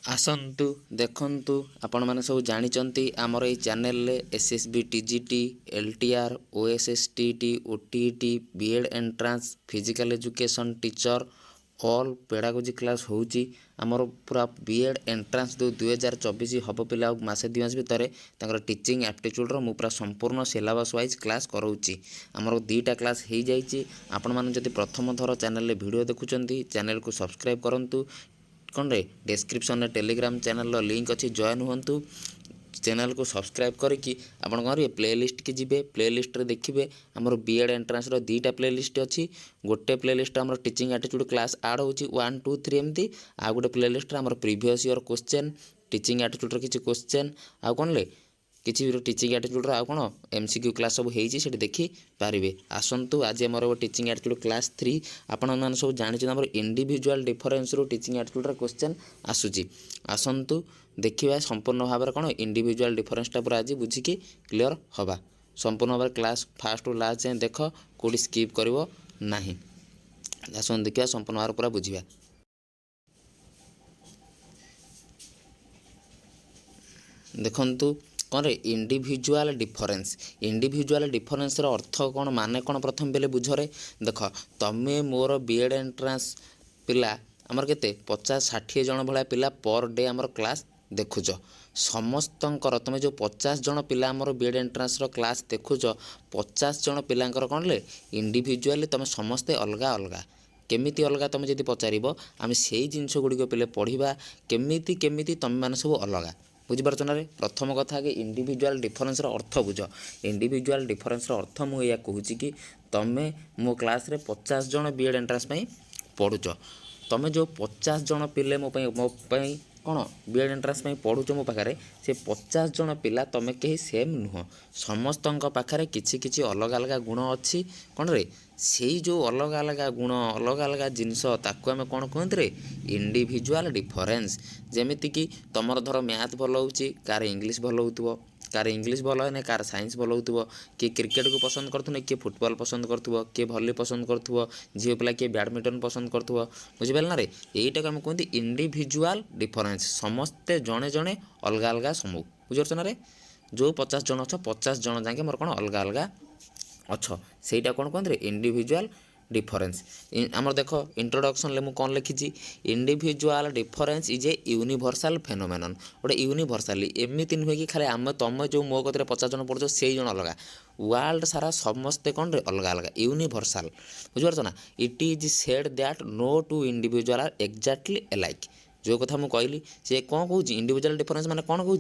ଆସନ୍ତୁ ଦେଖନ୍ତୁ ଆପଣମାନେ ସବୁ ଜାଣିଛନ୍ତି ଆମର ଏଇ ଚ୍ୟାନେଲରେ SSB TGT LTR OSSTET OTET BEd entrance physical education teacher all pedagogy class ହେଉଛି ଆମର ପୁରା ବିଏଡ଼୍ ଏଣ୍ଟ୍ରାନ୍ସ ଯେଉଁ 2024 ହେବ ପିଲା ଆଉ ମାସେ 2 ମାସ ଭିତରେ ତାଙ୍କର ଟିଚିଂ ଆପ୍ଟିଚ୍ୟୁଡ଼୍ର ମୁଁ ପୁରା ସମ୍ପୂର୍ଣ୍ଣ ସିଲାବସ୍ ୱାଇଜ୍ କ୍ଲାସ୍ କରାଉଛି। ଆମର 2ଟା କ୍ଲାସ୍ ହେଇଯାଇଛି। ଆପଣମାନେ ଯଦି ପ୍ରଥମ ଥର ଚ୍ୟାନେଲରେ ଭିଡ଼ିଓ ଦେଖୁଛନ୍ତି ଚ୍ୟାନେଲକୁ ସବସ୍କ୍ରାଇବ୍ କରନ୍ତୁ। कौन डिस्क्रिप्शन में टेलीग्राम चैनल लिंक अच्छी जॉइन हुंतु चैनल को सब्सक्राइब करके आप प्लेलिस्ट की जी प्लेलिस्ट रे देखिए आमर बीएड एंट्रांस रो 2टा प्लेलिस्ट अच्छी गोटे प्लेलिस्ट आमर टीचिंग एटीट्यूड क्लास आड होची 1 2 3 एमती आ गोटे प्लेलिस्ट आमर previous year question teaching attitude किसी क्वेश्चन आ कौन ले किसी भी टीचिंग एटीट्यूड आ कौन एमसीक्यू क्लास सब होती देखिपारे। आसतु आज आम टीचिंग एटीट्यूड क्लास 3 आपण मैंने सब जानते आम इंडिविजुअल डिफरेन्स रू टीचिंग एटीट्यूड क्वेश्चन आसूची। आसतु देखा संपूर्ण भाव में कौन इंडिविजुअल डिफरेन्सटा पूरा आज बुझिकी क्लीयर हवा संपूर्ण भाव क्लास फास्ट टू लास्ट जाए देख कौटी स्किप कर नहीं। आसतु देखा संपूर्ण भाव पूरा बुझा। देखंतु कौन इंडिविजुअल डिफरेन्स अर्थ कौन माने कौन प्रथम बेले बुझरे देख तमें मोर बीएड एंट्रांस पिला आमर केते 50-60 जन भाया पिला पर डे आमर क्लास देखुच समस्तंकर तुम जो 50 जन पिला आमर बीएड एंट्रांस क्लास देखुच 50 जन पिलांकर कौन ले इंडिविजुअली तुम समस्ते अलग अलग केमिति अलग तुम जब पचार आम से जिनस गुड़िक पे पढ़ा केमिति केमिति तुम मैंने सब अलग बुझीपार ना रे। प्रथम कथा कि इंडिविजुअल डिफरेन्स अर्थ बुझ इंडिविजुअल डिफरेन्स अर्थ मुझे कहूँ कि तुम्हें मो क्लास रे 50 जन बीएड एंट्रांस पढ़ुच तुम जो 50 जन पिले मो कौन बीएड एंट्रांस पढ़ुच मो पाखे से 50 जन पिला तुम कहीं सेम नुह समस्त पाखे किछि किछि अलग अलग गुण अच्छी कौन रे से जो अलग अलग गुण अलग अलग जिनस ताकू आम कौन कहते रे इंडिविजुअल डिफरेन्स। जेमिति कि तुमर धर मैथ भल हो कार इंग्लीश भल हो कार इंग्लीश भल है कार साइंस भल हो किए क्रिकेट को पसंद करूँ किए फुटबॉल पसंद करूँ किए भली पसंद करूँ झील पिला किए बैडमिंटन पसंद करूँ बुझिपारे ना रे यहीटा को आम कहते इंडिविजुअल डिफरेन्स समस्ते जड़े जड़े अलग अलग समूह बुझे ना रे जो 50 जन अछ 50 जन जाके मोर कौन अलग अलग अच्छ सेटा कौन कहते इंडिविजुअल डिफरेन्स। आमर देख इंट्रोडक्शन ले मुझे कौन लिखी individual difference is a universal phenomenon गोटे यूनिवर्साली एमती नुहे कि खाली आम तुम जो मो कतरे 50 जन पढ़ुच से जन अलग वर्ल्ड सारा समस्ते कौन रे अलग अलग यूनिवर्सल बुझिपार ना। It is said that no two individual are exactly alike जो कथा मुझे कहली सी कौन कहूँ इंडिविजुअल डिफरेन्स माने कौन कहूँ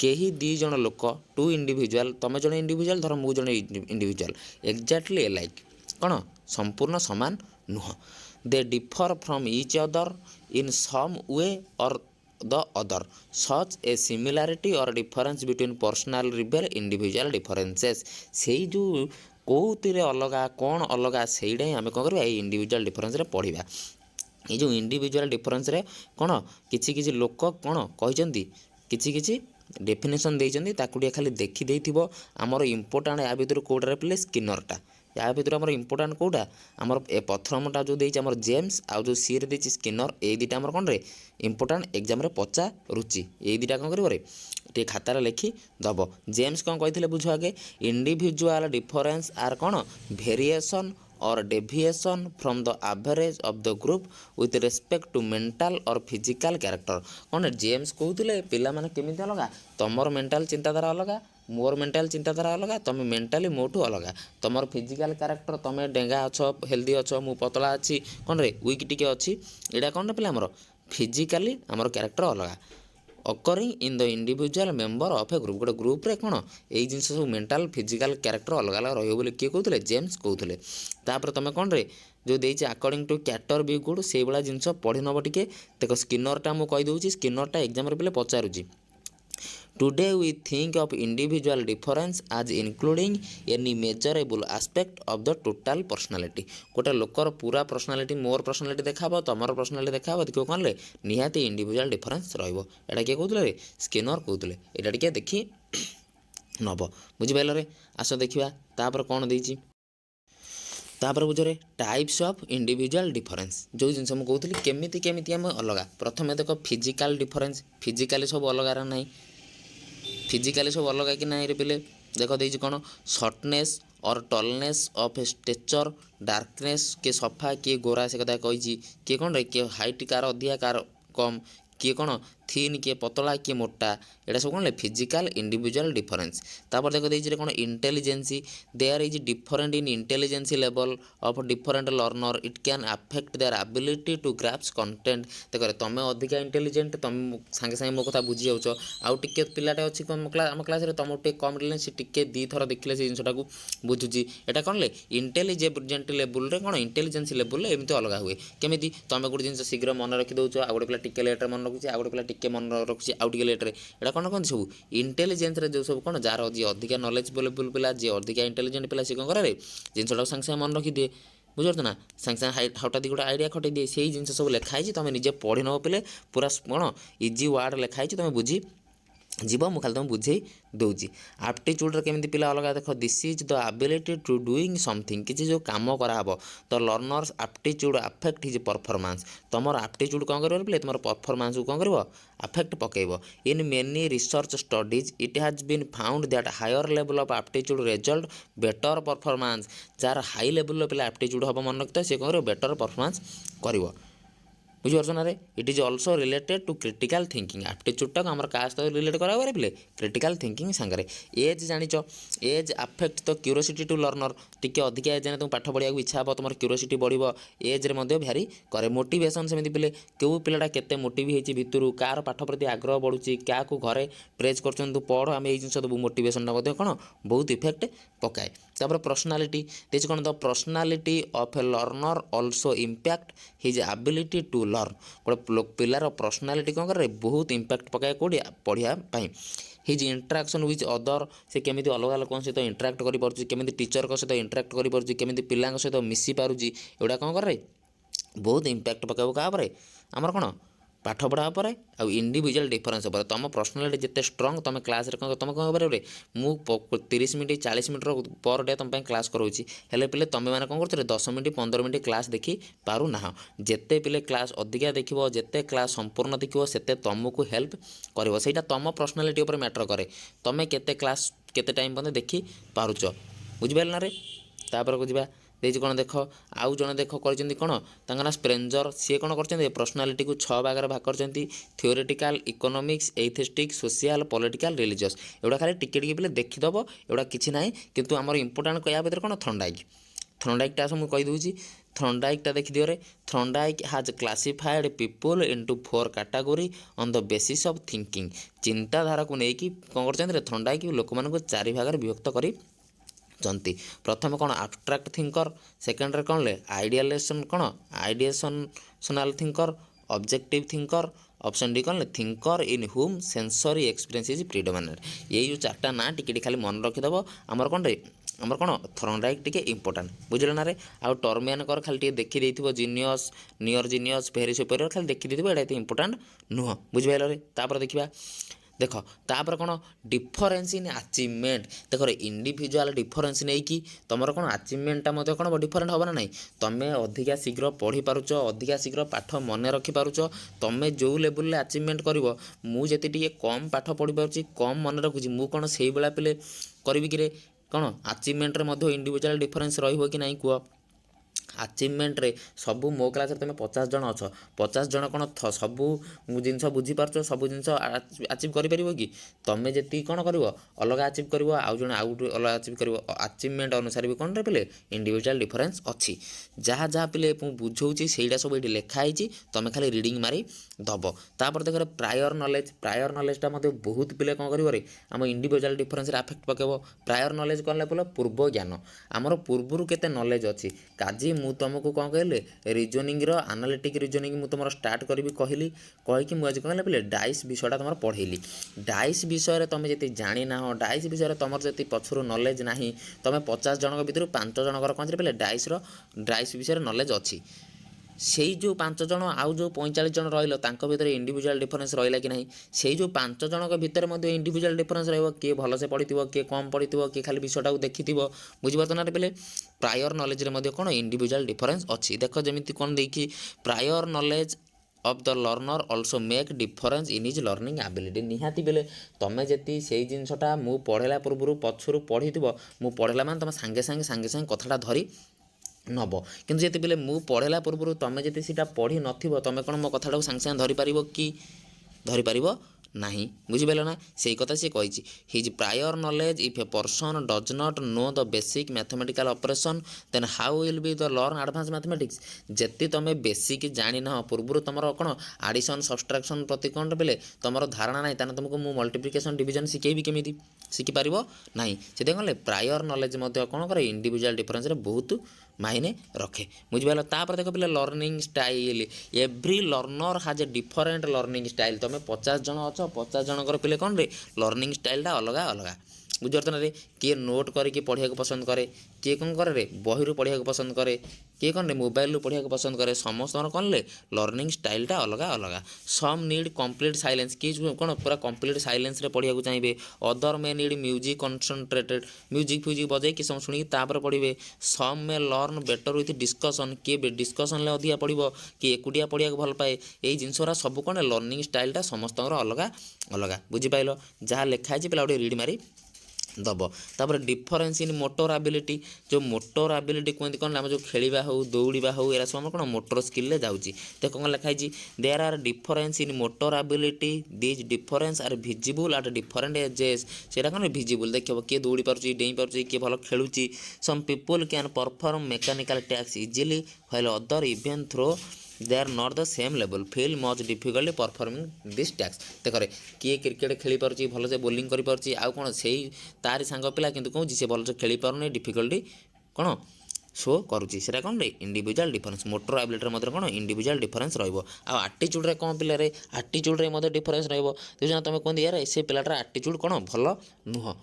कहीं 2 जन लोक 2 इंडिविजुअल तुम जड़े इंडिविजुअल धर मु जड़े इंडिविजुअल एक्जाक्टली एलाइक कौन संपूर्ण सामान नुह they differ from each other in some way or the other such a similarity or difference between personal reveal individual differences से जो कौन अलग कौन अलग से आम कौन कर इंडिविजुअल डिफरेंस रे पढ़ा ये जो इंडिविजुअल डिफरेंस रे कौन किसी लोक कौन कहते किसी डेफिनेशन देइचंदी ताकू खाली देखी देइथिबो हमर इंपोर्टेंट या भितर कोडरे प्ले स्किनरटा या भितर हमर इंपोर्टेंट कोडा हमर ए प्रथमटा जो देइछ हमर जेम्स आ जो सी रे देइछ स्किनर ए दिटा हमर कोन रे इंपोर्टेंट एग्जाम रे पचा रुचि ए दिटा कोन करबो रे टे खाता रे लिखि दबो। जेम्स कोन कहिथिले बुझो आगे इंडिविजुअल डिफरेंस आर कोन variation or deviation from the average of the group with respect to mental or physical character कौन जेम्स कहते पिला माने केमिति अलग तुमर मेंटल चिंताधारा अलग मोर मेंटल चिंताधारा अलग तुम मेंटाली मोठू अलग तुमर फिजिकल कैरेक्टर तुम डेंगा अच्छ हेल्दी अच्छ मु पतला अच्छी कौन रे वीक टिके अच्छी एटा कौन पिला आमर फिजिकाली आमर कैरेक्टर अलग occurring in the individual member of A group गोटे ग्रुप रे कौन यही जिन सब मेंटल फिजिकल कैरेक्टर अलग अलग रही किए कहते जेम्स कहते तापर तुम कौन रे जो देती according to Carter V Good से भाया जिन पढ़ी नब टे देख स्किनरटा मुझे कहीदे स्किनरटा एग्जाम पे पचारूँ today we think of individual difference as including any measurable aspect of the total personality गोटे लोकर पूरा पर्सनालिटी मोर पर्सनालिटी देखा तुमर पर्सनालिटी देखा देखो कौन ले निहाती इंडिविजुअल डिफरेंस रहा किए कहते स्किनर कहते यहाँ टे देखी नब बुझिपारे आस देखा तापर कौन देती तापर बुझे टाइप्स ऑफ इंडिविजुअल डिफरेंस जो जिन मुझे कहती केमी केमी आम अलग प्रथम देख फिजिकल डिफरेंस फिजिकाली सब अलग ना फिजिकाली सब अलग कि ना पिले देख देती कौन सर्टनेस और टलनेस ऑफ स्टेचर डार्कनेस किए सफा किए गोरा से कथा कही किए कौन रे किए हाइट कार अधिका कार कम किए कौन थीन किए पतला किए मोटा यहाँ सब कौन फिजिकल इंडिविजुअल डिफरेंस तापर देख देखिए कौन intelligence there is different in intelligence level of different learner it can affect their ability to grasp content देख तुम अधिका इंटेलिजेंट तुम सागे सागे मो कथा बुझी जाऊच आउ टिके पिलाटे अच्छी आम क्लास तुम टे कम इंटेलिजेंस सी टिके दी थर देखिले से जिनटा को बुझुची एटा कौन ले इंटेलिजेंट लेवल रे कौन इंटेलिजेंसी लेवल एमती अलग हुए केमी तुम गोटे जिन शीघ्र मन रखी दौच आ गोटे पिला टिके लेट्रे मन रखुच्छे आ गोटे पिला टिके मन रखुच्छे आउ टिके लेट्रे एटा कौन कहते सब इंटेलिजेंस जो सब कौन जार जी अधिका नॉलेज लेवल पिला जी अधिका इंटेलिजेंट पिला सी कौन करे जिनटा सागे सागे मन रखी दिए बुझे ना सागे सागे हठात गोटे आइडिया खटे दिए से जिन सब लिखाई तुम निजे पढ़ी नब पे पूरा कौन इजी वार्ड लिखाई तुम बुझी जीव मुझे खाली तुम बुझे दूसरी आप्टिट्यूड केमी पिला अलग देख this is the ability to doing something किसी जो कम कराब तो learners aptitude affect his performance तुम आप्टिट्यूड कौन कर पे तुम परफॉर्मेंस को कौन कर अफेक्ट पकेब in many research studies it has been found that higher level of aptitude result better performance जार हाई लेवल पिला आप्टिट्यूड हम मन रखता सी कौन बेटर परफॉर्मेंस कर बुझीपार ना रे it is also related to critical thinking आप्टिट्यूडटा को आम क्या सहित रिलेट करावे पे क्रिटिकल थिंकिंग सांगे एज जानिच age affect the curiosity to learner टी अधिका एज तुम पाठ पढ़ा इच्छा हे तुम क्यूरोसिटी बढ़ एज्रे भ्यारी कै मोटिवेशन सेमती पिले क्यों पिलाटा केते मोटिव होती भितर कार पाठ प्रति आग्रह बढ़ुची क्या घरे प्रेज कर पढ़ आम ये जिन देवु मोटिवेशनटा कौन बहुत इफेक्ट पकाए तापर पर्सनालीटी देखिए कौन the personality of a learner also impact his ability to learn गोटे पिलार पर्सनालीटी कौन करे बहुत इम्पैक्ट पकाए कौटी पढ़ाई हिज इंटराक्शन विथ अदर से केमी अलग लोक सहित इंटराक्ट करें टीचर सहित इंटराक्ट करें पिला सहित मिसी पारुची एगुड़ा कौन करे बहुत इम्पैक्ट पकाइब क्या आमर कौन पाठ पढ़ा पर आ इंडिविजुअल डिफरेंस पर तुम पर्सनालीटी जिते स्ट्रंग तुम क्लास तुम कौन कर मुझे 30 मिनट 40 मिनट पर डे तुम क्लास कराऊँगी हेल्ले पे तुम मैंने कौन कर 10 मिनट 15 मिनट क्लास देखी पारूना जिते पिले क्लास अधिका देख जिते क्लास संपूर्ण देखो सेते तुमको हेल्प कर तुम पर्सनालीटी उपर मैटर करे तुम केते क्लास केते टाइम पर्यंत देखी पारुच बुझिपार ना रे तापर को जा देखिए कौन देख आउ जड़े देख कर कौन ना स्प्रेंजर सी कौन कर पर्सनालीटी को 6 भाग भाग कर theoretical economics aesthetic social political religious एगुड़ा खाली टिके टिके पे देखीदेव एगुड़ा किसी ना किंतु आमर इंपोर्टाट कह भितर कौन थर्नडाइक थर्नडाइकटा मुझे कहीदे थर्नडाइकटा देखिदियो रे Thorndike has classified people into 4 category on the basis of thinking चिंताधारा को लेकिन कौन कर थर्नडाइक लोक मान 4 भाग विभक्त कर प्रथम कौन आब्स्ट्राक्ट थिंकर सेकेंड कौन ले आइडियालेसन कौन ideational thinker objective thinker option D कौन ले थिंकर इन हुम सेंसरी एक्सपीरियंस इज प्रिडोमिनेंट ये जो 4टा ना टिके खाली मन रखिदेव आमर कौन रे आमर कौन थर्नडाइक टिके इंपोर्टाट बुझल ना रे आउ टर्मियान कर खाली टिके देखी देइथिबो जीनियस नियर जीनियस भेरी सुपेरियर खाली देखी देइथिबो एटा इंपोर्टाट नुह बुझिपाइल रे तापर देखिबा देख तापर कौन डिफरेन्स इन अचिवमेंट देख इंडिविजुअल डिफरेन्स नहीं कि तुम कौन अचिवमेंटा कौन डिफरेन्ट हम ना नहीं तुम्हें अधिका शीघ्र पढ़ी पारुच अधिका शीघ्र पाठ मन रखिपारुच तुम्हें जो लेवल अचिवमेंट कर मुझे कम पाठ पढ़ी पार्टी कम मन रखुची मु कौन से भाया पे करी कि कौन अचिवमेंट इंडिविजुअल डिफरेन्स रही कि नहीं कह अचिवमेंट रे सबू मो क्लास तुम 50 जन अच्छ 50 जन कौन सबू जिन बुझीपार सब जिन अचिव कर कि तुम्हें जी कौन कर अलग अचिव कर आउ जन आउ अलग अचिव कर अचिवमेंट अनुसार भी कौन पे इंडिविजुअल डिफरेन्स अच्छी जहाँ जहाँ पे बुझाऊँगी से सब ये लिखाई तुम खाली रिडिंग मारी दब तापर देख प्रायर नॉलेजटा बहुत पे कौन कर आम इंडिविजुअल डिफरेन्स अफेक्ट पकेब प्रायर नॉलेज कौन बोल पूर्व ज्ञान आमर पूर्वर केते नॉलेज अच्छी काजी मु तुमको कौन कहले रिजनिंग आनालिटिक रिजनिंग मु तुम स्टार्ट करी कहली कहीकि मुझे कहले पे डाइस विषयटा तुम पढ़ेली डाइस विषय तुम जी जानी ना डाइस विषय तुम जी पछर नॉलेज ना तुम 50 जन भर 5 जनकर कौन पे डाइस विषय नॉलेज अच्छी ସେଇ ଯେଉଁ 5 ଜଣ ଆଉ ଯେଉଁ 45 ଜଣ ରହିଲ ତାଙ୍କ ଭିତରେ ଇଣ୍ଡିଭିଜୁଆଲ୍ ଡିଫରେନ୍ସ ରହିଲା କି ନାହିଁ, ସେଇ ଯେଉଁ 5 ଜଣଙ୍କ ଭିତରେ ମଧ୍ୟ ଇଣ୍ଡିଭିଜୁଆଲ୍ ଡିଫରେନ୍ସ ରହିବ। କିଏ ଭଲସେ ପଢ଼ିଥିବ, କିଏ କମ୍ ପଢ଼ିଥିବ, କିଏ ଖାଲି ବିଷୟଟାକୁ ଦେଖିଥିବ। ବୁଝିପାରୁଛ ନା ପିଲେ? ପ୍ରାୟର ନଲେଜରେ ମଧ୍ୟ କ'ଣ ଇଣ୍ଡିଭିଜୁଆଲ୍ ଡିଫରେନ୍ସ ଅଛି। ଦେଖ ଯେମିତି କ'ଣ ଦେଇକି prior knowledge of the learner also make difference in his learning ability. ନିହାତି ବେଲେ ତୁମେ ଯଦି ସେଇ ଜିନିଷଟା ମୁଁ ପଢ଼େଇଲା ପୂର୍ବରୁ ପଛରୁ ପଢ଼ିଥିବ, ମୁଁ ପଢ଼େଇଲା ମାନେ ତୁମେ ସାଙ୍ଗେ ସାଙ୍ଗେ କଥାଟା ଧରି ନବ। କିନ୍ତୁ ଯେତେବେଳେ ମୁଁ ପଢ଼େଇଲା ପୂର୍ବରୁ ତୁମେ ଯଦି ସେଇଟା ପଢ଼ି ନଥିବ, ତୁମେ କ'ଣ ମୋ କଥାଟାକୁ ସାଙ୍ଗେ ଧରିପାରିବ କି? ଧରିପାରିବ ନାହିଁ। ବୁଝିପାରିଲ ନା? ସେଇ କଥା ସେ କହିଛି। His prior knowledge if a person does not know the basic mathematical operation then how will be the learn advance mathematics. ଯଦି ତୁମେ ବେସିକ୍ ଜାଣିନାହ, ପୂର୍ବରୁ ତୁମର କ'ଣ ଆଡ଼ିସନ୍ ସବଷ୍ଟ୍ରାକ୍ସନ୍ ପ୍ରତି କ'ଣ ବେଲେ ତୁମର ଧାରଣା ନାହିଁ, ତାହେଲେ ତୁମକୁ ମୁଁ ମଲ୍ଟିପ୍ଲିକେସନ୍ ଡିଭିଜନ୍ ଶିଖେଇବି କେମିତି? ଶିଖିପାରିବ ନାହିଁ। ସେଥିପାଇଁ କ'ଣ ପ୍ରାୟର ନଲେଜ ମଧ୍ୟ କ'ଣ କରେ ଇଣ୍ଡିଭିଜୁଆଲ୍ ଡିଫରେନ୍ସରେ ବହୁତ ମାଇନେ ରଖେ। ବୁଝିପାରିଲ? ତାପରେ ଦେଖ ପିଲେ learning style. Every learner has A different learning style. ତୁମେ 50 ଜଣ ଅଛ, 50 ଜଣଙ୍କର ପିଲେ କ'ଣ ରେ ଲର୍ଣ୍ଣିଂ ଷ୍ଟାଇଲ୍ଟା ଅଲଗା ଅଲଗା। ବୁଝିପାରୁଛ ନା ରେ? କିଏ ନୋଟ୍ କରିକି ପଢ଼ିବାକୁ ପସନ୍ଦ କରେ, କିଏ କ'ଣ କରେ ରେ ବହିରୁ ପଢ଼ିବାକୁ ପସନ୍ଦ କରେ, କିଏ କ'ଣ ରେ ମୋବାଇଲରୁ ପଢ଼ିବାକୁ ପସନ୍ଦ କରେ। ସମସ୍ତଙ୍କର କ'ଣ ରେ ଲର୍ଣ୍ଣିଂ ଷ୍ଟାଇଲ୍ଟା ଅଲଗା ଅଲଗା। ସମ୍ ନିଡ୍ କମ୍ପ୍ଲିଟ୍ ସାଇଲେନ୍ସ, କିଏ କ'ଣ ପୁରା କମ୍ପ୍ଲିଟ୍ ସାଇଲେନ୍ସରେ ପଢ଼ିବାକୁ ଚାହିଁବେ। Other may need music concentrated, music ଫ୍ୟୁଜିକ୍ ବଜାଇ କିଛି ସମୟ ଶୁଣିକି ତାପରେ ପଢ଼ିବେ। Some may learn better with discussion, କିଏ ଡିସ୍କସନ୍ରେ ଅଧିକା ପଢ଼ିବ, କିଏ ଏକୁଟିଆ ପଢ଼ିବାକୁ ଭଲ ପାଏ। ଏଇ ଜିନିଷଗୁଡ଼ା ସବୁ କ'ଣ ଲର୍ଣ୍ଣିଂ ଷ୍ଟାଇଲ୍ଟା ସମସ୍ତଙ୍କର ଅଲଗା ଅଲଗା। ବୁଝିପାରିଲ? ଯାହା ଲେଖା ହେଇଛି ପିଲା ଗୋଟେ ରିଡ୍ ମାରି ଦବ। ତାପରେ ଡିଫରେନ୍ସ ଇନ୍ ମୋଟର ଆବିଲିଟି, ଯେଉଁ ମୋଟର ଆବିଲିଟି କୁହନ୍ତି କ'ଣ ଆମର ଯେଉଁ ଖେଳିବା ହେଉ, ଦୌଡ଼ିବା ହେଉ, ଏରା ସବୁ ଆମର କ'ଣ ମୋଟର ସ୍କିଲ୍ରେ ଯାଉଛି। ଦେଖ କ'ଣ ଲେଖା ହେଇଛି, there are difference in motor ability, these difference are visible at different ages. ସେଇଟା କ'ଣ ଭିଜିବୁଲ୍, ଦେଖିବ କିଏ ଦୌଡ଼ି ପାରୁଛି, ଡେଇଁ ପାରୁଛି, କିଏ ଭଲ ଖେଳୁଛି। Some people can perform mechanical tasks easily while other even though they are not the same level feel much difficulty performing this task। ଦେଖରେ କିଏ କ୍ରିକେଟ୍ ଖେଳିପାରୁଛି, ଭଲସେ ବୋଲିଂ କରିପାରୁଛି, ଆଉ କ'ଣ ସେଇ ତାରି ସାଙ୍ଗ ପିଲା କିନ୍ତୁ କହୁଛି ସେ ଭଲସେ ଖେଳିପାରୁନି, ଡିଫିକଲ୍ଟି କ'ଣ ଶୋ କରୁଛି। ସେଇଟା କ'ଣ ରେ ଇଣ୍ଡିଭିଜୁଆଲ୍ ଡିଫରେନ୍ସ। ମୋଟର ଆବିଲିଟିରେ ମଧ୍ୟ କ'ଣ ଇଣ୍ଡିଭିଜୁଆଲ୍ ଡିଫରେନ୍ସ ରହିବ। ଆଉ ଆଟିଚ୍ୟୁଡ଼୍ରେ କ'ଣ ପିଲାରେ ଆଟିଚ୍ୟୁଡ଼୍ରେ ମଧ୍ୟ ଡିଫରେନ୍ସ ରହିବ। ଦେଖୁଛ ତୁମେ କୁହନ୍ତି ୟାର ସେ ପିଲାଟାର ଆଟିଚ୍ୟୁଡ଼୍ କ'ଣ ଭଲ ନୁହଁ।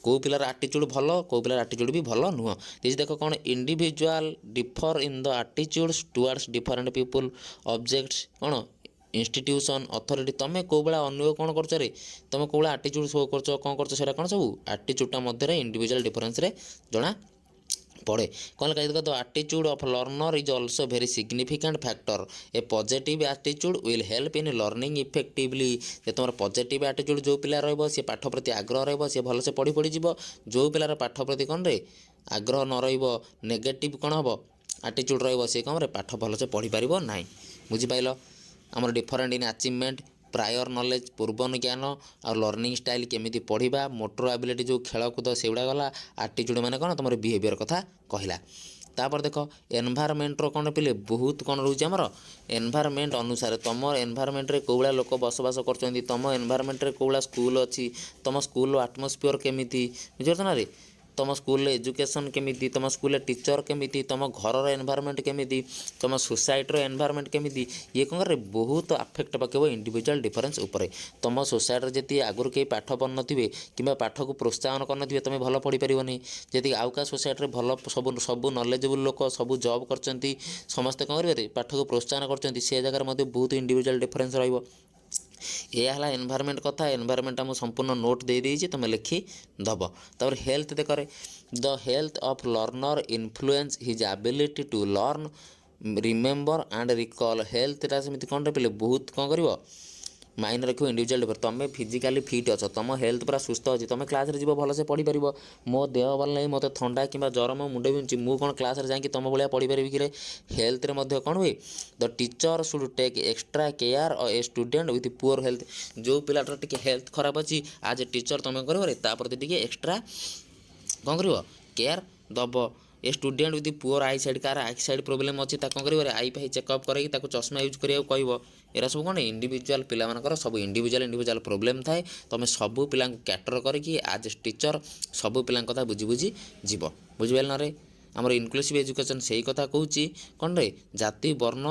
କେଉଁ ପିଲାର ଆଟିଚ୍ୟୁଡ଼୍ ଭଲ, କେଉଁ ପିଲାର ଆଟିଚ୍ୟୁଡ଼୍ ବି ଭଲ ନୁହଁ। ଦେଖ କ'ଣ individual differ in the attitudes towards different people, objects, କ'ଣ ଇନଷ୍ଟିଟ୍ୟୁସନ୍, ଅଥରିଟି। ତୁମେ କେଉଁ ଭଳିଆ ଅନ୍ୟ କ'ଣ କରୁଛ ରେ, ତୁମେ କେଉଁ ଭଳିଆ ଆଟିଚ୍ୟୁଡ଼୍ ଶୋ କରୁଛ, କ'ଣ କରୁଛ, ସେଇଟା କ'ଣ ସବୁ ଆଟିଚ୍ୟୁଡ଼୍ଟା ମଧ୍ୟରେ ଇଣ୍ଡିଭିଜୁଆଲ୍ ଡିଫରେନ୍ସରେ ଜଣା ପଡ଼େ। କ'ଣ ଲେଖା ହେଇଛି, ଦ ଆଟିଚ୍ୟୁଡ଼୍ of learner is also very significant factor. A positive ଆଟିଚ୍ୟୁଡ଼୍ will help in learning effectively. ଯେ ତୁମର ପଜିଟିଭ୍ ଆଟିଚ୍ୟୁଡ଼୍ ଯେଉଁ ପିଲା ରହିବ, ସେ ପାଠ ପ୍ରତି ଆଗ୍ରହ ରହିବ, ସେ ଭଲସେ ପଢ଼ିଯିବ। ଯେଉଁ ପିଲାର ପାଠ ପ୍ରତି କ'ଣରେ ଆଗ୍ରହ ନ ରହିବ, ନେଗେଟିଭ୍ କ'ଣ ହେବ ଆଟିଚ୍ୟୁଡ଼୍ ରହିବ, ସେ କ'ଣରେ ପାଠ ଭଲସେ ପଢ଼ିପାରିବ ନାହିଁ। ବୁଝିପାରିଲ? ଆମର ଡିଫରେଣ୍ଟ ଇନ୍ ଆଚିଭମେଣ୍ଟ, ପ୍ରାୟର ନଲେଜ ପୂର୍ବନ ଜ୍ଞାନ, ଆଉ ଲର୍ଣ୍ଣିଂ ଷ୍ଟାଇଲ୍ କେମିତି ପଢ଼ିବା, ମୋଟର ଆବିଲିଟି ଯେଉଁ ଖେଳକୁଦ ସେଗୁଡ଼ା ଗଲା। ଆଟିଚ୍ୟୁଡ଼୍ ମାନେ କ'ଣ ତୁମର ବିହେଭିଅର୍ କଥା କହିଲା। ତାପରେ ଦେଖ ଏନଭାରମେଣ୍ଟର କ'ଣ ପିଲେ ବହୁତ କ'ଣ ରହୁଛି ଆମର ଏନଭାରମେଣ୍ଟ ଅନୁସାରେ। ତୁମ ଏନଭାରମେଣ୍ଟରେ କେଉଁ ଭଳିଆ ଲୋକ ବସବାସ କରୁଛନ୍ତି, ତୁମ ଏନଭାରମେଣ୍ଟରେ କେଉଁ ଭଳିଆ ସ୍କୁଲ୍ ଅଛି, ତୁମ ସ୍କୁଲ୍ର ଆଟମସ୍ଫିୟର କେମିତି, ବୁଝିପାରୁଛ ନା ରେ? ତୁମ ସ୍କୁଲରେ ଏଜୁକେସନ୍ କେମିତି, ତୁମ ସ୍କୁଲରେ ଟିଚର୍ କେମିତି, ତୁମ ଘରର ଏନଭାରମେଣ୍ଟ କେମିତି, ତୁମ ସୋସାଇଟିର ଏନଭାରମେଣ୍ଟ କେମିତି, ଇଏ କ'ଣ କରେ ବହୁତ ଆଫେକ୍ଟ ପକାଇବ ଇଣ୍ଡିଭିଜୁଆଲ୍ ଡିଫରେନ୍ସ ଉପରେ। ତୁମ ସୋସାଇଟିରେ ଯଦି ଆଗରୁ କେହି ପାଠ ପଢ଼ୁନଥିବେ କିମ୍ବା ପାଠକୁ ପ୍ରୋତ୍ସାହନ କରିନଥିବେ, ତୁମେ ଭଲ ପଢ଼ିପାରିବନି। ଯଦି ଆଉ କାହା ସୋସାଇଟିରେ ଭଲ ସବୁ ନଲେଜେବୁଲ୍ ଲୋକ ସବୁ ଜବ୍ କରିଛନ୍ତି, ସମସ୍ତେ କ'ଣ କରିବେ ପାଠକୁ ପ୍ରୋତ୍ସାହନ କରୁଛନ୍ତି, ସେ ଜାଗାରେ ମଧ୍ୟ ବହୁତ ଇଣ୍ଡିଭିଜୁଆଲ୍ ଡିଫରେନ୍ସ ରହିବ। ଏହା ହେଲା ଏନଭାରମେଣ୍ଟ କଥା। ଏନଭାରମେଣ୍ଟଟା ମୁଁ ସମ୍ପୂର୍ଣ୍ଣ ନୋଟ୍ ଦେଇଦେଇଛି, ତୁମେ ଲେଖିଦେବ। ତାପରେ ହେଲ୍ଥ ଦେଖରେ, the health of learner influence his ability to learn, remember and recall. ହେଲ୍ଥଟା ସେମିତି କ'ଣଟେ ପିଲେ ବହୁତ କ'ଣ କରିବ ମାଇଣ୍ଡ ରଖିବ ଇଣ୍ଡିଭିଜୁଆଲ୍ ଡିଫରେନ୍ସ। ତୁମେ ଫିଜିକାଲି ଫିଟ୍ ଅଛ, ତୁମ ହେଲ୍ଥ ପୁରା ସୁସ୍ଥ ଅଛି, ତୁମେ କ୍ଲାସ୍ରେ ଯିବ ଭଲସେ ପଢ଼ିପାରିବ। ମୋ ଦେହ ଭଲ ନାହିଁ, ମୋତେ ଥଣ୍ଡା କିମ୍ବା ଜ୍ୱର, ମୋ ମୁଣ୍ଡ ବିନ୍ଧୁଛି, ମୁଁ କ'ଣ କ୍ଲାସ୍ରେ ଯାଇକି ତୁମ ଭଳିଆ ପଢ଼ିପାରିବି କିରେ? ହେଲ୍ଥରେ ମଧ୍ୟ କ'ଣ ହୁଏ, the teacher should take extra care a student with poor health. ଯେଉଁ ପିଲାଟାର ଟିକେ ହେଲ୍ଥ ଖରାପ ଅଛି, ଆଜ୍ ଏ ଟିଚର୍ ତୁମେ କରିବ ତା ପ୍ରତି ଟିକେ ଏକ୍ସଟ୍ରା କ'ଣ କରିବ କେୟାର ଦେବ। A student with poor eyesight, କାହାର ଆଇ ସାଇଡ଼୍ ପ୍ରୋବ୍ଲେମ୍ ଅଛି, ତାକୁ କ'ଣ କରିବ ଆଇ ଫାଇ ଚେକଅପ୍ କରାଇକି ତାକୁ ଚଷମା ୟୁଜ୍ କରିବାକୁ କହିବ। ଏରା ସବୁ କ'ଣ ଇଣ୍ଡିଭିଜୁଆଲ୍ ପିଲାମାନଙ୍କର ସବୁ ଇଣ୍ଡିଭିଜୁଆଲ୍ ପ୍ରୋବ୍ଲେମ୍ ଥାଏ। ତୁମେ ସବୁ ପିଲାଙ୍କୁ କ୍ୟାଟର କରିକି ଆଜ୍ ଏ ଟିଚର୍ ସବୁ ପିଲାଙ୍କ କଥା ବୁଝି ଯିବ। ବୁଝିପାରିଲ ନା ରେ? ଆମର ଇନକ୍ଲୁସିଭ୍ ଏଜୁକେସନ୍ ସେଇ କଥା କହୁଛି କ'ଣରେ ଜାତି, ବର୍ଣ୍ଣ,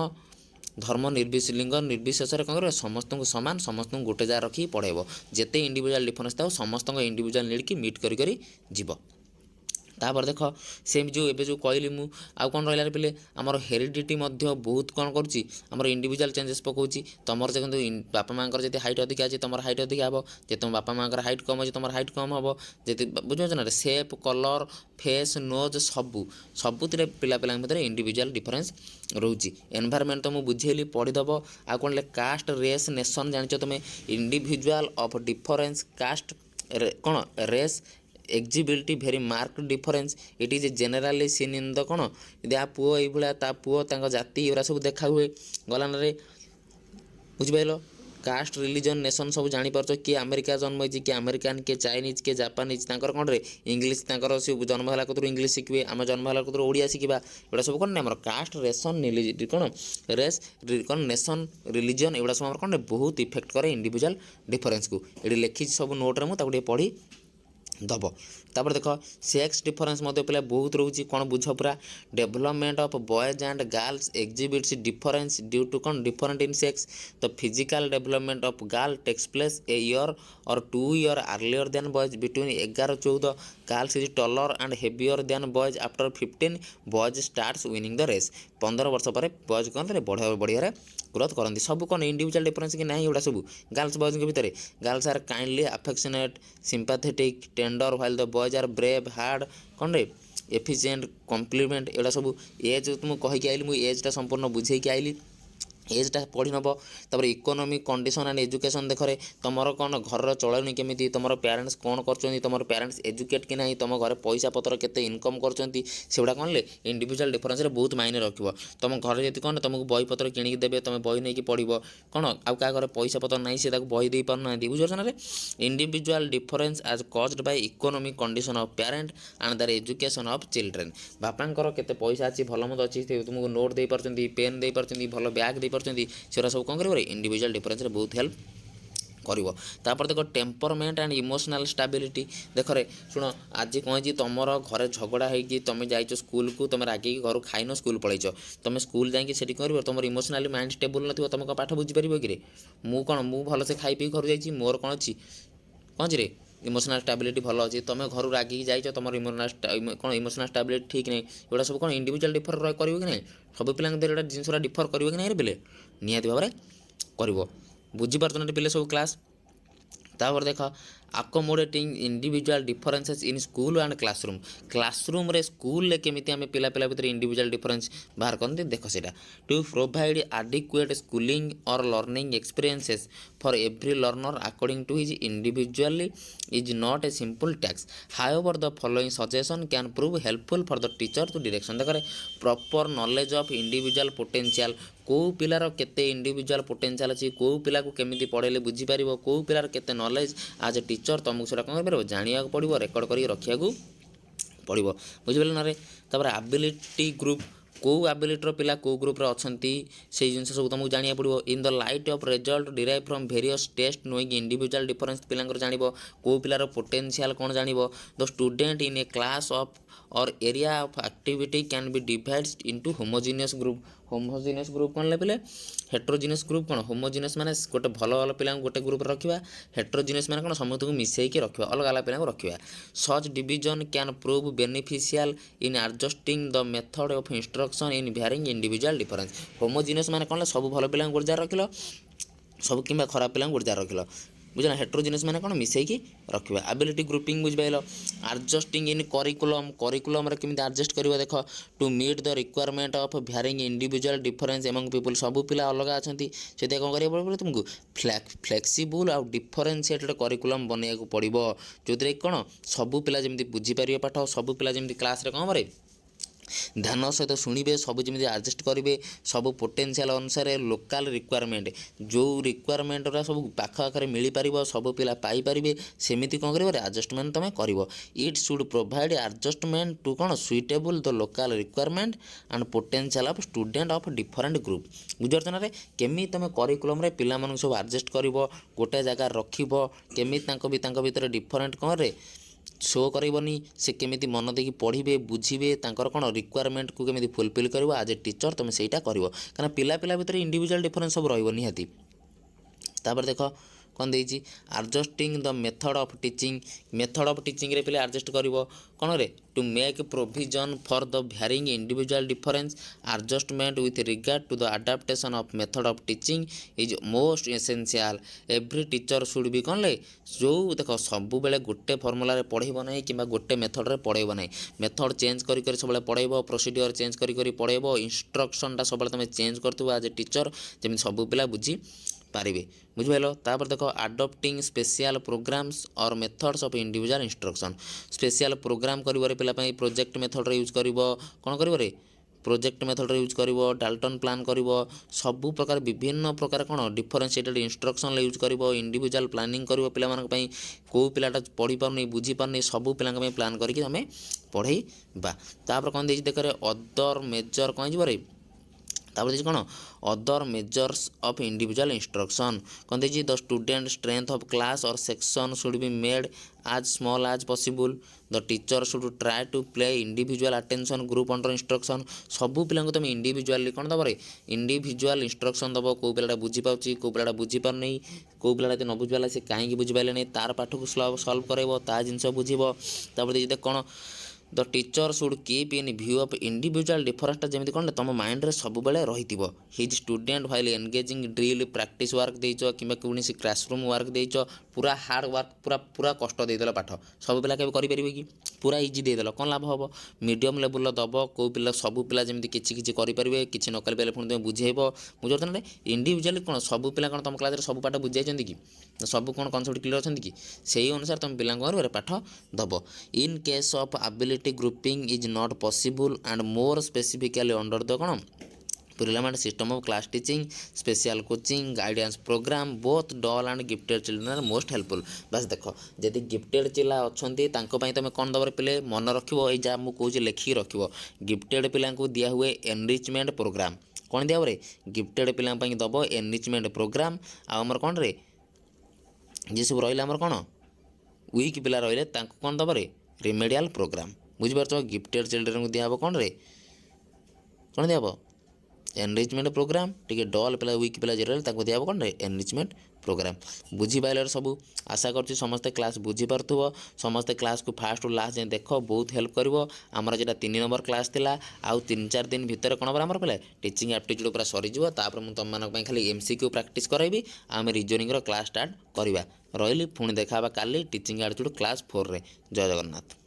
ଧର୍ମ ଲିଙ୍ଗ ନିର୍ବିଶେଷରେ କ'ଣ କରିବ ସମସ୍ତଙ୍କୁ ସମାନ, ସମସ୍ତଙ୍କୁ ଗୋଟେ ଜାଗା ରଖିକି ପଢ଼ାଇବ। ଯେତେ ଇଣ୍ଡିଭିଜୁଆଲ୍ ଡିଫରେନ୍ସ ଥାଉ ସମସ୍ତଙ୍କ ଇଣ୍ଡିଭିଜୁଆଲ୍ ନିଡ଼୍କି ମିଟ୍ କରି ଯିବ। तापर देख सेम जो एबे जो कहली मु आउ कौन रहा पे आमर हेरिडिटी बहुत कौन कर इंडिविजुअल चेंजेस पकाउची तुम देखो बापा माँ जी हाइट अधिका अच्छे तुम हाइट अधिका हे जी तुम बापा माँ हाइट कम अच्छे तुम हाइट कम हम जी बुझे ना सेप कलर फेस नोज सबुति पिला भर इंडिविजुअल डिफरेंस रोचे एनवायरमेंट तो मुझे बुझेली पढ़ीदेव आ कौन कास्ट रेस नेशन जान तुम इंडिविजुअल ऑफ डिफरेंस कास्ट कौन race exhibit very mark difference it is generally seen in the कौन आ पुओ ये ता पुओ जाति एरा सब देखा हुए गलान बुझिपार कास्ट रिलीजन नेशन सब जापर किए अमेरिका जन्म होती किए अमेरिकान किए चाइनीज किए जापानीज कौन रे इंग्लीश जन्म है कतरू इंग्लीश शिखे आम जन्म है कतरू ओडिया शिखा एटा सब कौन आम कास्ट रेसन कौन रेस कौन नेशन रिलीजन एगुड़ा सब कौन बहुत इफेक्ट करे इंडिविजुअल डिफरेंस को ये लिखी सब नोट्रे मुझे पढ़ी दब तापर देख सेक्स डिफरेंस पे बहुत रोचे कौन बुझ पूरा development of boys and girls exhibits difference due to कौन different in sex the physical development of girl takes place a year or 2 years earlier than boys between 11-14 girls is taller and heavier than boys after 15 boys starts winning the race 15 वर्ष पर boys कौन बढ़िया growth करती सब कौन individual difference कि नहीं एगुड़ा सब गर्ल्स बॉयज के भितर girls are kindly affectionate sympathetic tender while the boys are brave hard कौन रे एफिशिएंट कॉम्प्लीमेंट एगुड़ा सब एज तुम कहीकि आइली मुझे एजटा संपूर्ण बुझेकी आइली एजटा पढ़ी नब तापर इकोनॉमिक कंडीशन एंड एजुकेशन देखरे तुम कौन घर चलनी केमी तुम पेरेंट्स कौन कर तुम पेरेंट्स एजुकेट कि नहीं तुम घर पैसा पतर केते इनकम कर कौन ले इंडिविजुअल डिफरेंस बहुत मायने रखिए तुम घर जी कौन तुमको बही पतर किणिक देवे तुम बही नहीं पढ़ कौन आउ क्या घर पैसा पतर नहीं से बही दे पारना बुझे ना individual difference as caused by economic condition of parent and their education of children बापांकर केते पैसा अच्छी भल मत अच्छी तुमको नोट दे पार्टी पेन दे पार्टी भल बैग दे पार्टी से सब कौन कर इंडिविजुअल डिफरेंस बहुत हेल्प कर देख टेम्परमेंट एंड इमोशनल स्टेबिलिटी देखरे शुण आज कौन तुम घर झगड़ा होगी तुम जाइछ स्कूल को तुम रागिकी घर खाइन स्कूल पलैच तुम स्कूल जाकि कर तुम इमोशनाली माइंड स्टेबल न तुम पाठ बुझीपार कि मु कौन मु भलसे खाई पी घर जा मोर कौन अच्छी कौन रे इमोशनल स्टेबिलिटी भल अच्छी तुम घर रागिकी जाइछ तुम कौन इमोशनल स्टेबिलिटी ठीक नहीं एगुड़ा सब कौन इंडिविजुअल डिफर कर कि नहीं सब पिला जिनसा डिफर कर कि नहीं पे निहाती भाव कर बुझीपार पे सब क्लास तापर देख accommodating individual differences in school and classroom रे स्कूल केमी आम पिला भितर इंडिविजुअल डिफरेंस बाहर करते देख से to provide adequate schooling or learning experiences for every learner according to his individually is not a simple टैक्स however the following suggestion can prove helpful for the teacher to direction देख proper knowledge of individual potential कौ पिलार केते individual potential अच्छी कौ पिला को केमिति पढ़ेले बुझीपार कौ पिलार केते नॉलेज आज ए टीचर तुमको से कौन कर जाना पड़ो रेकर्ड कर रखा पड़ो बुझिपारे ना रे तापर एबिलिटी ग्रुप कौ एबिलिटीर पिला कौ ग्रुप अच्छा से जिन सब तुमको जाना पड़ो in the light of result derive from various test knowing individual difference पिला जान कौ पिलार पोटेंशियल कौन जान the student in a class of or area of activity can be divided into homogeneous group कौन ले हेट्रोजिनियस ग्रुप कौन homogeneous माने गोटे भल भल पिला गोटे ग्रुप रखा हेट्रोजिनियस माने कौन समस्त को मिसेक रखा अलग अलग पिला रखा such division can prove beneficial in adjusting the method of instruction in varying individual difference homogeneous माने कौन सब भल पिला गोटे जार रखिल सब कि खराब पिला गोटे जार रखिल बुझना हेट्रोजिनियस माने कौन मिसेकी रखा एबिलिटी ग्रुपिंग बुझिपाल एडजस्टिंग इन करिकुलम रे केमिति एडजस्ट करिवो देख to meet the requirement of varying individual difference among people सब पिला अलग अच्छा से कौन करा तुमको फ्लेक्सिबल आउ डिफरेंशिएटेड करिकुलम बनैया पड़ो जो कौन सब पिला जमी बुझीपारे पाठ सब पिला जमी क्लास रे कौन करे ध्यान सहित शुणे सबुमी एडजस्ट करेंगे सब पोटेंशियल अनुसार लोकल रिक्वायरमेंट जो रिक्वायरमेंट सब पाखे मिल पार सब पिला पाइपर सेमती कौन कर एडजस्टमेंट तुम कर it should provide adjustment to कौन suitable the local requirement and potential of student of different group बुझे केमी तुम करिकुलम पिला सब एडजस्ट कर गोटे जगह रखी भर डिफरेंट कौन रे शो करनी से केमी मन देकी पढ़े बुझे कौन रिक्वायरमेंट को केमी फुलफिल कर आज ए टीचर तुम सेटा कर पिला पिला भितर इंडिविजुअल डिफरेंस सब रही निहाती तापर देख कौन देछि adjusting the method of teaching रे पिले एडजस्ट करिवो कौन रे to make provision for the varying individual difference adjustment with regard to the adaptation of method of teaching is most essential every teacher should be कौन ले जो देख सब बेले गोटे फर्मुला रे पढ़ेबो नहीं कि गोटे मेथड रे पढ़ेबो नहीं मेथड चेंज करी करी सब पढ़ेबो प्रोसीडियर चेंज करी करी पढ़ेबो इंस्ट्रक्शनटा सब तुम चेंज करथबो एज ए टीचर जमी सब पिला बुझी पारे बुझिपाल तापर देख adapting special programs or methods of individual instruction special program करिवरे पिला पई प्रोजेक्ट मेथड रे यूज करिवो कोन करिवो रे प्रोजेक्ट मेथड रे यूज करिवो डाल्टन प्लान करिवो सब प्रकार विभिन्न प्रकार कोन डिफरेंशिएटेड इंस्ट्रक्शन रे यूज करिवो इंडिविजुअल प्लानिंग करिवो पिला मानक पई को पिलाटा पढ़ी पारनी बुझी पारनी सब पिला पई प्लान करके हमें पढ़ई बा तापर कोन देछि देख रे अदर मेजर कोन जिवो रे तापर देखिए कौन other measures of individual instruction कौन देखिए the student strength of class और section should be made as small as possible the teacher should try to play individual attention group under instruction सबू पिला तुम इंडिविजुअली कौन दब रे इंडिविजुअल इंस्ट्रक्शन दब कौ पिलाटा बुझीपाची कौ पिलाटा बुझीपारनी कौ पिलाटा न बुझीपाला से कहीं बुझीपारे नहीं तार पाठ को सल्व कराइब ता जिनस बुझीब तापर देखिए कौन the teacher should keep in view of individual डिफरेंसटा जमी कौन तुम माइंड रे सब बेले रही his student while engaging drill practice work देच कि कौन क्लासरूम वर्क देच पूरा हार्ड वर्क पूरा पूरा कष्ट देदेल पाठ सब पिला के करेंगे कि पूरा इजी देदेल कौन लाभ हम मीडियम लेवल दब कौ पिला सब पिला जमी किसी करेंगे किसी न करें पुणी तुम बुझेब बुझे ना इंडिविजुअली कौन सब पिला कौन तुम क्लास सब पाठ बुझाई कि सब कौन कनसेप्ट क्लियर अच्छा कि से अनुसार तुम पिला पाठ दब in case of ability grouping is not possible and more specifically under the कौन preliminary system of class teaching special coaching guidance program both dull and gifted children are most helpful बस देख जदि गिफ्टेड चिला अच्छा तुम कौन दब पिले मन रखियो ये जहाँ मुझे लिखिक रखियो गिफ्टेड पिला दिया हुए एनरिचमेंट प्रोग्राम कौन दिया रे गिफ्टेड पिला दब एनरिचमेंट प्रोग्राम आमर कौन रे जी सब रहा आमर कौन वीक पिला रही कौन दब रे रिमेडियल प्रोग्राम बुझीपार गिफ्टेड चिल्ड्रेन को दिया कौन रे कौन दिया एनरिचमेंट प्रोग्राम टी डल पिला वीक पिला जो रही दिया कौन रे एनरिचमेंट प्रोग्राम बुझीपारे सबू आशा कर समस्ते क्लास बुझीपार समस्ते क्लास को फास्ट लास्ट जाए देख बहुत हेल्प कर आमर जो 3 नंबर क्लास थिला आउ 3-4 दिन भितर कौन आमर पे टीचिंग एप्टीट्यूड पूरा सरीज तापर मुझे तुम मानी खाली एमसीक्यू प्रैक्टिस कराइबी आम रिजनिंग क्लास स्टार्ट करवा रही पुणी देखा काली टीचिंग एप्टीट्यूड क्लास 4 रे जय जगन्नाथ।